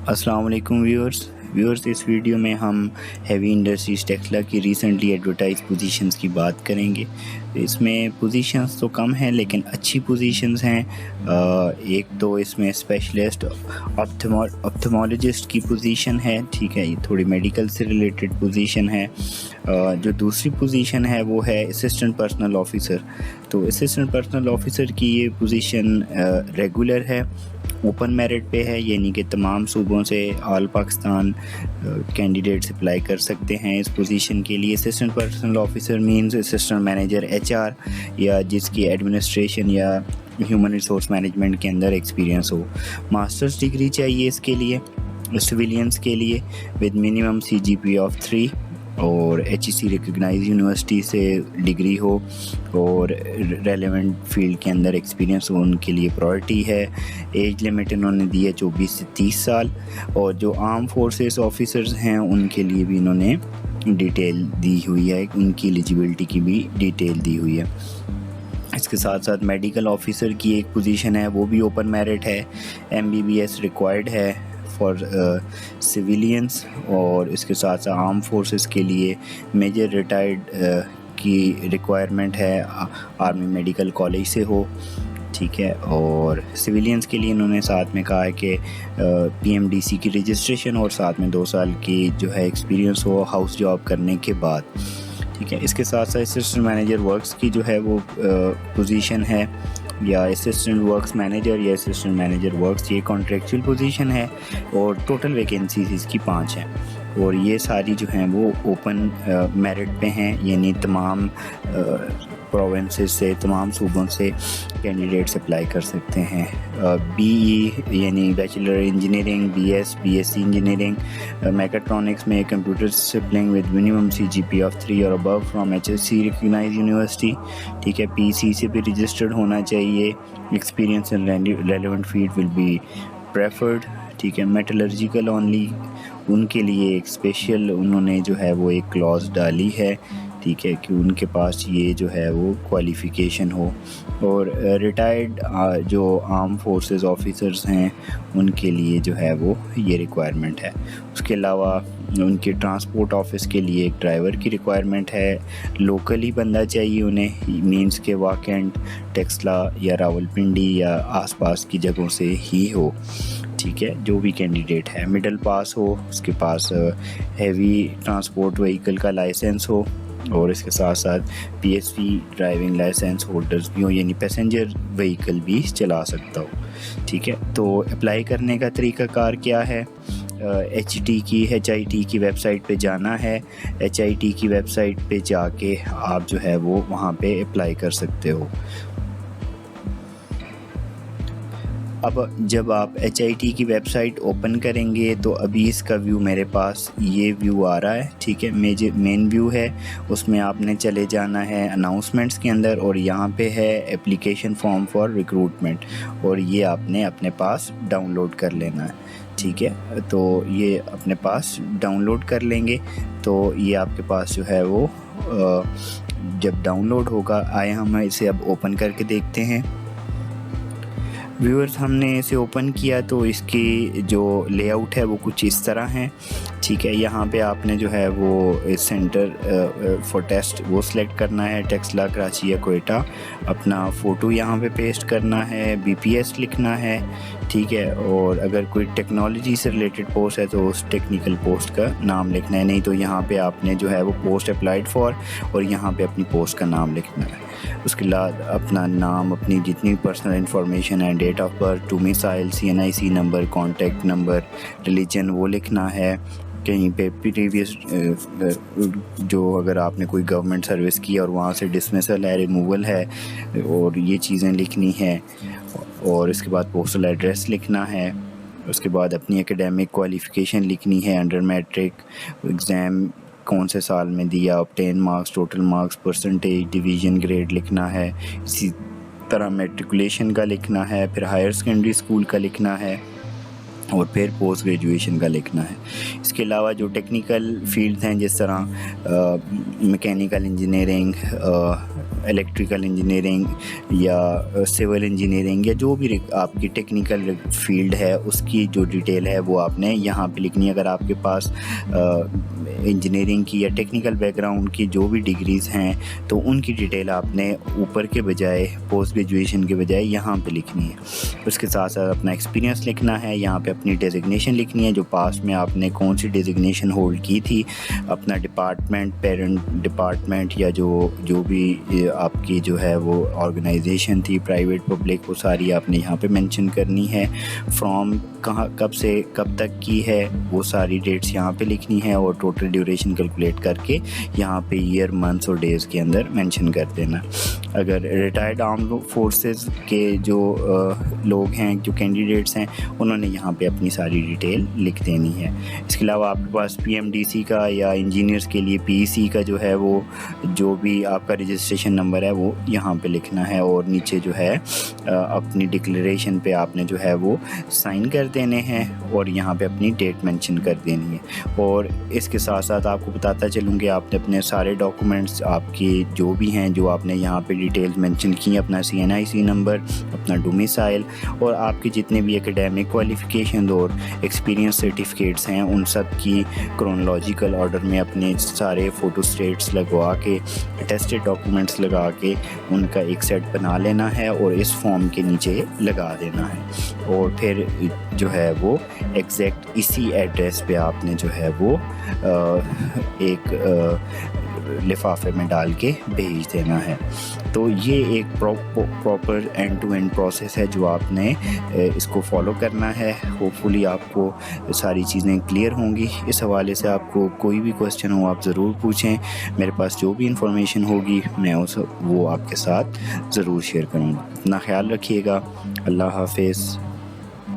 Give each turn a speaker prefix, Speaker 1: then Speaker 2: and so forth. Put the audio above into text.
Speaker 1: السلام علیکم ویورز اس ویڈیو میں ہم ہیوی انڈسٹریز ٹیکسلا کی ریسنٹلی ایڈورٹائز پوزیشنز کی بات کریں گے۔ اس میں پوزیشنز تو کم ہیں لیکن اچھی پوزیشنز ہیں۔ ایک تو اس میں اسپیشلسٹ آپتھمولوجسٹ کی پوزیشن ہے، ٹھیک ہے، یہ تھوڑی میڈیکل سے ریلیٹڈ پوزیشن ہے۔ جو دوسری پوزیشن ہے وہ ہے اسسٹنٹ پرسنل آفیسر۔ تو اسسٹنٹ پرسنل آفیسر کی یہ پوزیشن ریگولر ہے، اوپن میرٹ پہ ہے، یعنی کہ تمام صوبوں سے آل پاکستان کینڈیڈیٹس اپلائی کر سکتے ہیں اس پوزیشن کے لیے۔ Assistant personnel officer means assistant manager HR یا جس کی ایڈمنسٹریشن یا ہیومن ریسورس مینجمنٹ کے اندر ایکسپیرینس ہو۔ ماسٹرز ڈگری چاہیے اس کے لیے سویلینس کے لیے ود منیمم CGPA of 3 اور HEC ریکگنائز یونیورسٹی سے ڈگری ہو اور ریلیونٹ فیلڈ کے اندر ایکسپیرینس ہو، ان کے لیے پرائرٹی ہے۔ ایج لمٹ انہوں نے دی ہے 24 سے 30 سال، اور جو آرم فورسز آفیسرز ہیں ان کے لیے بھی انہوں نے ڈیٹیل دی ہوئی ہے، ان کی ایلیجیبلٹی کی بھی ڈیٹیل دی ہوئی ہے۔ اس کے ساتھ ساتھ میڈیکل آفیسر کی ایک پوزیشن ہے، وہ بھی اوپن میرٹ ہے، MBBS ریکوائرڈ ہے فار سویلینس، اور اس کے ساتھ ساتھ آرم فورسز کے لیے میجر ریٹائرڈ کی ریکوائرمنٹ ہے، آرمی میڈیکل کالج سے ہو، ٹھیک ہے۔ اور سویلینس کے لیے انہوں نے ساتھ میں کہا ہے کہ PMDC کی رجسٹریشن اور ساتھ میں 2 سال کی جو ہے ایکسپیرینس ہو ہاؤس جاب کرنے کے بعد، ٹھیک ہے۔ اس کے ساتھ ساتھ اسسٹنٹ مینیجر ورکس کی جو ہے وہ پوزیشن ہے، یا اسسٹنٹ ورکس مینیجر یا اسسٹنٹ مینیجر ورکس، یہ کانٹریکچوئل پوزیشن ہے، اور ٹوٹل ویکینسیز اس کی 5 ہیں، اور یہ ساری جو ہیں وہ اوپن میرٹ پہ ہیں، یعنی تمام پروونسز سے، تمام صوبوں سے کینڈیڈیٹس اپلائی کر سکتے ہیں۔ BE یعنی bachelor engineering, BS BSc engineering, mechatronics میں computer discipline with minimum CGPA of 3 اور above from HSC recognised university, ٹھیک ہے۔ PC سے بھی رجسٹرڈ ہونا چاہیے، experience in relevant field will be preferred, ٹھیک ہے۔ میٹلرجیکل اونلی، ان کے لیے ایک اسپیشل انہوں نے جو ہے وہ ایک کلاز ڈالی ہے، ٹھیک ہے، کہ ان کے پاس یہ جو ہے وہ کوالیفیکیشن ہو۔ اور ریٹائرڈ جو آرم فورسز آفیسرز ہیں ان کے لیے جو ہے وہ یہ ریکوائرمنٹ ہے۔ اس کے علاوہ ان کے ٹرانسپورٹ آفس کے لیے ایک ڈرائیور کی ریکوائرمنٹ ہے، لوکلی بندہ چاہیے انہیں، مینس کے واقعاً ٹیکسلا یا راولپنڈی یا آس پاس کی جگہوں سے ہی ہو، ٹھیک ہے، جو بھی کینڈیڈیٹ ہے۔ مڈل پاس ہو، اس کے پاس ہیوی ٹرانسپورٹ وہیکل کا لائسنس ہو، اور اس کے ساتھ ساتھ PSV ڈرائیونگ لائسنس ہولڈرز بھی ہوں، یعنی پیسنجر وہیکل بھی چلا سکتا ہو، ٹھیک ہے۔ تو اپلائی کرنے کا طریقہ کار کیا ہے؟ HIT کی ویب سائٹ پہ جانا ہے، HIT کی ویب سائٹ پہ جا کے آپ جو ہے وہ وہاں پہ اپلائی کر سکتے ہو۔ اب جب آپ HIT کی ویب سائٹ اوپن کریں گے تو ابھی اس کا ویو میرے پاس یہ ویو آ رہا ہے، ٹھیک ہے، مین ویو ہے، اس میں آپ نے چلے جانا ہے اناؤنسمنٹس کے اندر، اور یہاں پہ ہے اپلیکیشن فارم فار ریکروٹمنٹ، اور یہ آپ نے اپنے پاس ڈاؤن لوڈ کر لینا ہے، ٹھیک ہے۔ تو یہ اپنے پاس ڈاؤن لوڈ کر لیں گے تو یہ آپ کے پاس جو ہے وہ جب ڈاؤن لوڈ ہوگا، آئے ہم اسے اب اوپن کر کے دیکھتے ہیں۔ ویورز، ہم نے اسے اوپن کیا تو اس کی جو لے آؤٹ ہے وہ کچھ اس طرح ہے، ٹھیک ہے۔ یہاں پہ آپ نے جو ہے وہ سینٹر فار ٹیسٹ وہ سلیکٹ کرنا ہے، ٹیکسلا کراچی یا کوئٹہ، اپنا فوٹو یہاں پہ پیسٹ کرنا ہے، BPS لکھنا ہے، ٹھیک ہے۔ اور اگر کوئی ٹیکنالوجی سے ریلیٹڈ پوسٹ ہے تو اس ٹیکنیکل پوسٹ کا نام لکھنا ہے، نہیں تو یہاں پہ آپ نے جو ہے وہ پوسٹ اپلائیڈ فار، اور یہاں پہ اپنی پوسٹ کا نام لکھنا ہے۔ اس کے بعد اپنا نام، اپنی جتنی پرسنل انفارمیشن ہے، date of birth, domicile, CNIC number, contact number, religion وہ لکھنا ہے، کہیں پہ پریویس جو اگر آپ نے کوئی گورنمنٹ سروس کی اور وہاں سے ڈسمسل ہے، ریموول ہے، اور یہ چیزیں لکھنی ہیں۔ اور اس کے بعد پوسٹل ایڈریس لکھنا ہے۔ اس کے بعد اپنی اکیڈیمک کوالیفیکیشن لکھنی ہے، انڈر میٹرک ایگزام کون سے سال میں دیا، obtain marks, total marks, percentage, division grade لکھنا ہے، اسی طرح میٹریکولیشن کا لکھنا ہے، پھر ہائر سیکنڈری اسکول کا لکھنا ہے، اور پھر پوسٹ گریجویشن کا لکھنا ہے۔ اس کے علاوہ جو ٹیکنیکل فیلڈز ہیں جس طرح میکینیکل انجینئرنگ، الیکٹریکل انجینئرنگ یا سول انجینئرنگ یا جو بھی آپ کی ٹیکنیکل فیلڈ ہے اس کی جو ڈیٹیل ہے وہ آپ نے یہاں پہ لکھنی ہے۔ اگر آپ کے پاس انجینئرنگ کی یا ٹیکنیکل بیک گراؤنڈ کی جو بھی ڈگریز ہیں تو ان کی ڈیٹیل آپ نے اوپر کے بجائے پوسٹ گریجویشن کے بجائے یہاں پہ لکھنی ہے۔ اس کے ساتھ ساتھ اپنا ایکسپیرینس لکھنا ہے، یہاں پہ اپنی ڈیزگنیشن لکھنی ہے، جو پاسٹ میں آپ نے کون سی ڈیزگنیشن ہولڈ کی تھی، اپنا ڈپارٹمنٹ، پیرنٹ ڈپارٹمنٹ یا جو بھی آپ کی جو ہے وہ آرگنائزیشن تھی، پرائیویٹ پبلک، وہ ساری آپ نے یہاں پہ مینشن کرنی ہے۔ فرام کہاں کب سے کب تک کی ہے وہ ساری ڈیٹس یہاں پہ لکھنی ہے، اور ٹوٹل ڈیوریشن کیلکولیٹ کر کے یہاں پہ ایئر، منتھس اور ڈیز کے اندر مینشن کر دینا۔ اگر ریٹائرڈ آرمڈ فورسز کے جو لوگ ہیں، جو کینڈیڈیٹس ہیں، انہوں نے یہاں پہ اپنی ساری ڈیٹیل لکھ دینی ہے۔ اس کے علاوہ آپ کے پاس پی ایم ڈی سی کا یا انجینئرس کے لیے پی ای سی کا جو ہے وہ جو بھی آپ کا رجسٹریشن نمبر ہے وہ یہاں پہ لکھنا ہے، اور نیچے جو ہے اپنی ڈکلیریشن پہ آپ نے جو ہے وہ سائن کر دینے ہیں، اور یہاں پہ اپنی ڈیٹ مینشن کر دینی ہے۔ اور اس کے ساتھ ساتھ آپ کو بتاتا چلوں کہ آپ نے اپنے سارے ڈاکومنٹس آپ کی جو بھی ہیں، جو آپ نے یہاں پہ ڈیٹیلز مینشن کی ہیں، اپنا CNIC نمبر، اپنا ڈومیسائل، اور آپ کے جتنے بھی اکیڈیمک کوالیفیکیشن اور ایکسپیرینس سرٹیفکیٹس ہیں ان سب کی کرونالوجیکل آرڈر میں اپنے سارے فوٹو اسٹیٹس لگوا کے، اٹیسٹڈ ڈاکومنٹس لگا کے ان کا ایک سیٹ بنا لینا ہے اور اس فارم کے نیچے لگا دینا ہے، اور پھر جو ہے وہ ایگزیکٹ اسی ایڈریس پہ آپ نے جو ہے وہ ایک لفافے میں ڈال کے بھیج دینا ہے۔ تو یہ ایک proper end to end process ہے جو آپ نے اس کو فالو کرنا ہے۔ ہوپ فلی آپ کو ساری چیزیں کلیئر ہوں گی۔ اس حوالے سے آپ کو کوئی بھی کوسچن ہو آپ ضرور پوچھیں، میرے پاس جو بھی انفارمیشن ہوگی میں وہ آپ کے ساتھ ضرور شیئر کروں گا۔ اپنا خیال رکھیے گا۔ اللہ حافظ۔